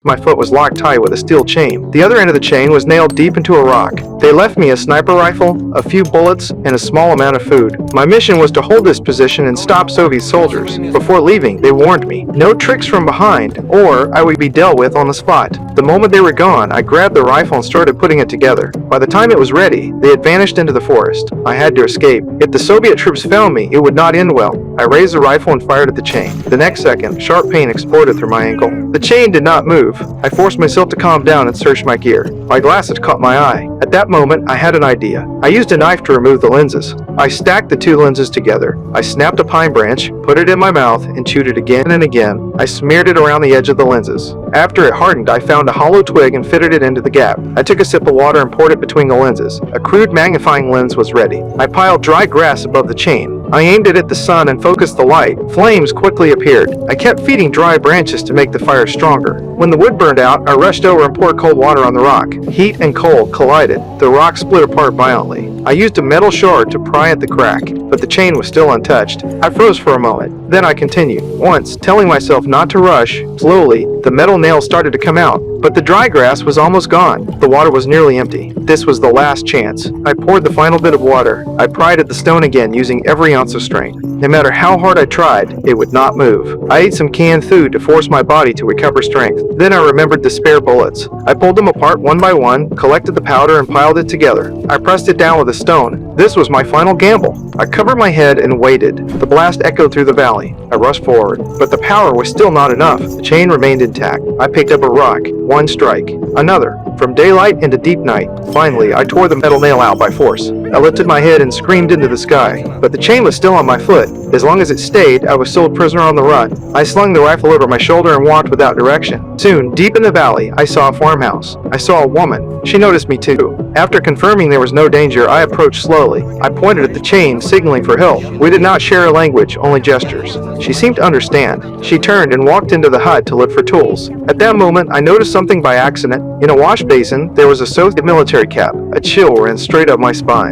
My foot was locked tight with a steel chain. The other end of the chain was nailed deep into a rock. They left me a sniper rifle, a few bullets, and a small amount of food. My mission was to hold this position and stop Soviet soldiers. Before leaving, they warned me, no tricks from behind, or I would be dealt with on the spot. The moment they were gone, I grabbed the rifle and started putting it together. By the time it was ready, they had vanished into the forest. I had to escape. If the Soviet troops found me, it would not end well. I raised the rifle and fired at the chain. The next second, sharp pain exploded through my ankle. The chain did not move. I forced myself to calm down and search my gear. My glasses caught my eye. At that moment, I had an idea. I used a knife to remove the lenses. I stacked the two lenses together. I snapped a pine branch, put it in my mouth, and chewed it again and again. I smeared it around the edge of the lenses. After it hardened, I found a hollow twig and fitted it into the gap. I took a sip of water and poured it between the lenses. A crude magnifying lens was ready. I piled dry grass above the chain. I aimed it at the sun and focused the light. Flames quickly appeared. I kept feeding dry branches to make the fire stronger. When the wood burned out, I rushed over and poured cold water on the rock. Heat and cold collided. The rock split apart violently. I used a metal shard to pry at the crack, but the chain was still untouched. I froze for a moment. Then I continued. Once, telling myself not to rush, slowly, the metal nail started to come out, but the dry grass was almost gone. The water was nearly empty. This was the last chance. I poured the final bit of water. I pried at the stone again using every ounce of strength. No matter how hard I tried, it would not move. I ate some canned food to force my body to recover strength. Then I remembered the spare bullets. I pulled them apart one by one, collected the powder, and piled it together. I pressed it down with a stone. This was my final gamble. I covered my head and waited. The blast echoed through the valley. I rushed forward, but the power was still not enough. The chain remained intact. I picked up a rock. One strike. Another. From daylight into deep night. Finally, I tore the metal nail out by force. I lifted my head and screamed into the sky. But the chain was still on my foot. As long as it stayed, I was still a prisoner on the run. I slung the rifle over my shoulder and walked without direction. Soon, deep in the valley, I saw a farmhouse. I saw a woman. She noticed me too. After confirming there was no danger, I approached slowly. I pointed at the chain, signaling for help. We did not share a language, only gestures. She seemed to understand. She turned and walked into the hut to look for tools. At that moment, I noticed something by accident. In a wash basin, there was a Soviet military cap. A chill ran straight up my spine.